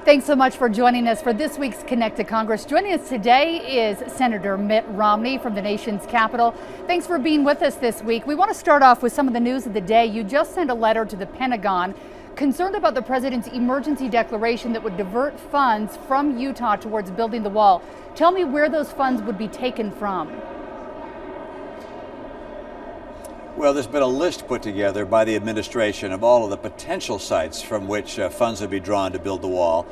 Thanks so much for joining us for this week's Connect to Congress. Joining us today is Senator Mitt Romney from the nation's capital. Thanks for being with us this week. We want to start off with some of the news of the day. You just sent a letter to the Pentagon concerned about the president's emergency declaration that would divert funds from Utah towards building the wall. Tell me where those funds would be taken from. Well, there's been a list put together by the administration of all of the potential sites from which funds would be drawn to build the wall.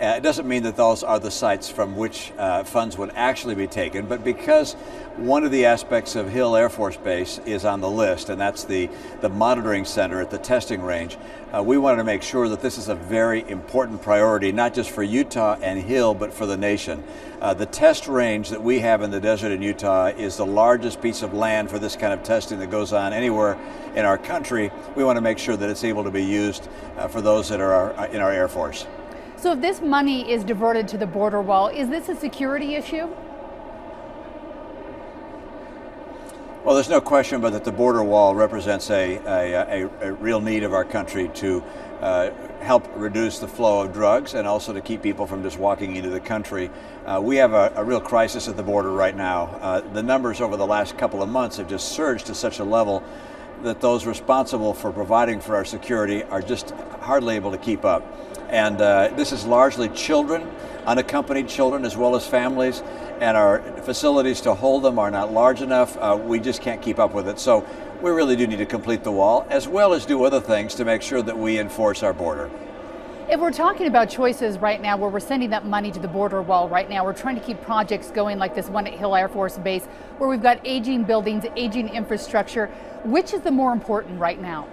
It doesn't mean that those are the sites from which funds would actually be taken, but because one of the aspects of Hill Air Force Base is on the list, and that's the monitoring center at the testing range, we wanted to make sure that this is a very important priority, not just for Utah and Hill, but for the nation. The test range that we have in the desert in Utah is the largest piece of land for this kind of testing that goes on anywhere in our country. We want to make sure that it's able to be used for those that are in our Air Force. So if this money is diverted to the border wall, is this a security issue? Well, there's no question but that the border wall represents a real need of our country to help reduce the flow of drugs and also to keep people from just walking into the country. We have a real crisis at the border right now. The numbers over the last couple of months have just surged to such a level that those responsible for providing for our security are just hardly able to keep up. And this is largely children, unaccompanied children, as well as families, and our facilities to hold them are not large enough. We just can't keep up with it. So we really do need to complete the wall, as well as do other things to make sure that we enforce our border. If we're talking about choices right now where we're sending that money to the border wall right now, we're trying to keep projects going like this one at Hill Air Force Base, where we've got aging buildings, aging infrastructure. Which is the more important right now?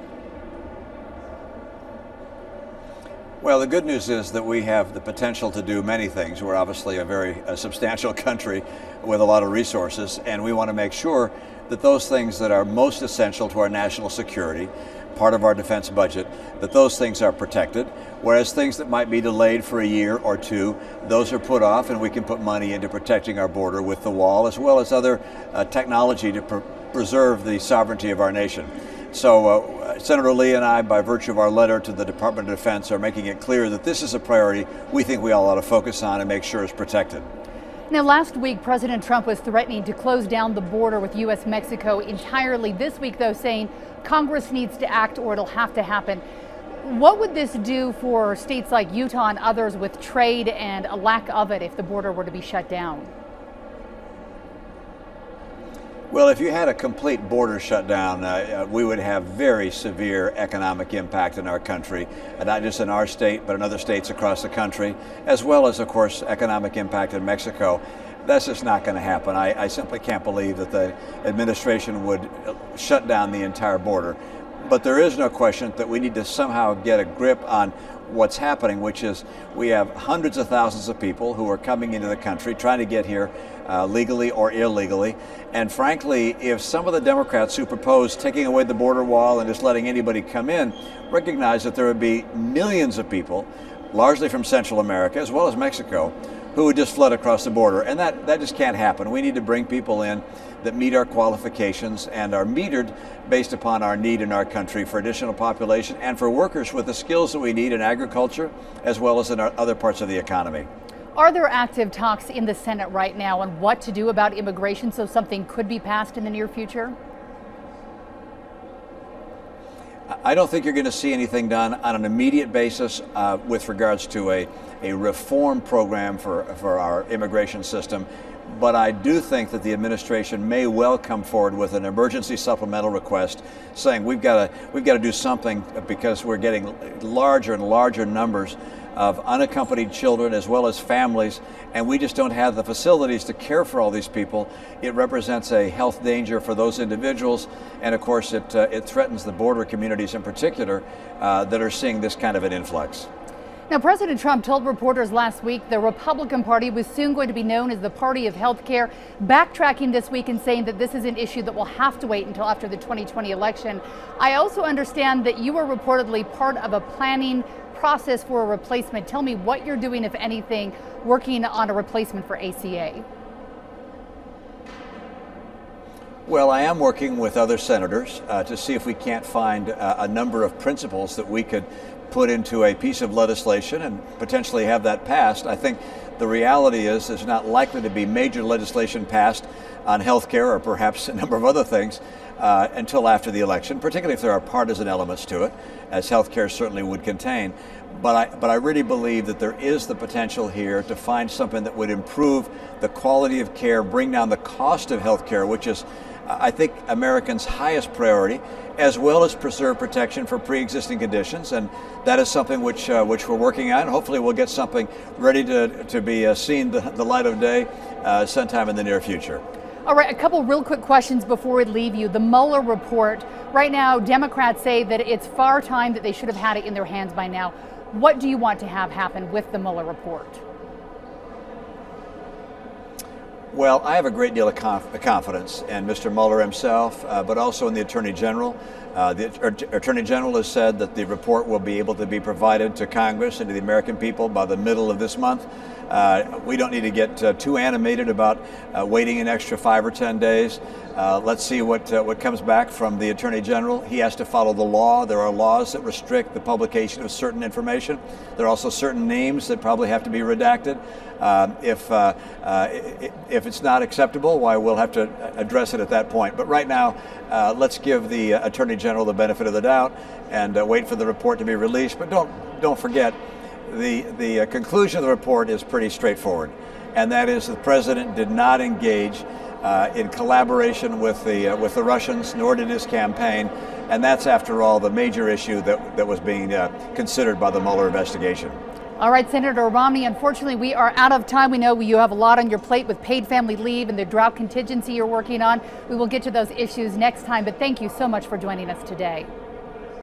Well, the good news is that we have the potential to do many things. We're obviously a very substantial country with a lot of resources, and we want to make sure that those things that are most essential to our national security, part of our defense budget, that those things are protected, whereas things that might be delayed for a year or two, those are put off, and we can put money into protecting our border with the wall, as well as other technology to preserve the sovereignty of our nation. So Senator Lee and I, by virtue of our letter to the Department of Defense, are making it clear that this is a priority we think we all ought to focus on and make sure is protected. Now, last week, President Trump was threatening to close down the border with U.S.-Mexico entirely. This week, though, saying Congress needs to act or it'll have to happen. What would this do for states like Utah and others with trade and a lack of it if the border were to be shut down? Well, if you had a complete border shutdown, we would have very severe economic impact in our country, not just in our state, but in other states across the country, as well as, of course, economic impact in Mexico. That's just not going to happen. I simply can't believe that the administration would shut down the entire border. But there is no question that we need to somehow get a grip on what's happening, which is we have hundreds of thousands of people who are coming into the country trying to get here legally or illegally. And frankly, if some of the Democrats who propose taking away the border wall and just letting anybody come in recognize that there would be millions of people, largely from Central America as well as Mexico, who would just flood across the border. And that just can't happen. We need to bring people in that meet our qualifications and are metered based upon our need in our country for additional population and for workers with the skills that we need in agriculture as well as in our other parts of the economy. Are there active talks in the Senate right now on what to do about immigration so something could be passed in the near future? I don't think you're going to see anything done on an immediate basis with regards to a reform program for our immigration system. But I do think that the administration may well come forward with an emergency supplemental request saying we've got to do something because we're getting larger and larger numbers of unaccompanied children as well as families, and we just don't have the facilities to care for all these people. It represents a health danger for those individuals, and of course it threatens the border communities in particular that are seeing this kind of an influx. Now, President Trump told reporters last week the Republican Party was soon going to be known as the party of health care, backtracking this week and saying that this is an issue that will have to wait until after the 2020 election. I also understand that you were reportedly part of a planning process for a replacement. Tell me what you're doing, if anything, working on a replacement for ACA. Well, I am working with other senators to see if we can't find a number of principles that we could put into a piece of legislation and potentially have that passed. I think the reality is there's not likely to be major legislation passed on health care or perhaps a number of other things until after the election, particularly if there are partisan elements to it, as health care certainly would contain. But I really believe that there is the potential here to find something that would improve the quality of care, bring down the cost of health care, which is, I think, Americans' highest priority, as well as preserve protection for pre-existing conditions. And that is something which we're working on. Hopefully we'll get something ready to be seen the light of day sometime in the near future. All right, a couple real quick questions before we leave you. The Mueller report, right now Democrats say that it's far time that they should have had it in their hands by now. What do you want to have happen with the Mueller report? Well, I have a great deal of confidence in Mr. Mueller himself, but also in the Attorney General. The Attorney General has said that the report will be able to be provided to Congress and to the American people by the middle of this month. We don't need to get too animated about waiting an extra 5 or 10 days. Let's see what comes back from the Attorney General. He has to follow the law. There are laws that restrict the publication of certain information. There are also certain names that probably have to be redacted. If it's not acceptable, why, we'll have to address it at that point. But right now, let's give the Attorney General the benefit of the doubt and wait for the report to be released. But don't forget, the conclusion of the report is pretty straightforward, and that is the president did not engage in collaboration with the Russians, nor did his campaign, and that's, after all, the major issue that was being considered by the Mueller investigation. All right, Senator Romney, unfortunately we are out of time. We know you have a lot on your plate with paid family leave and the drought contingency you're working on. We will get to those issues next time, but thank you so much for joining us today.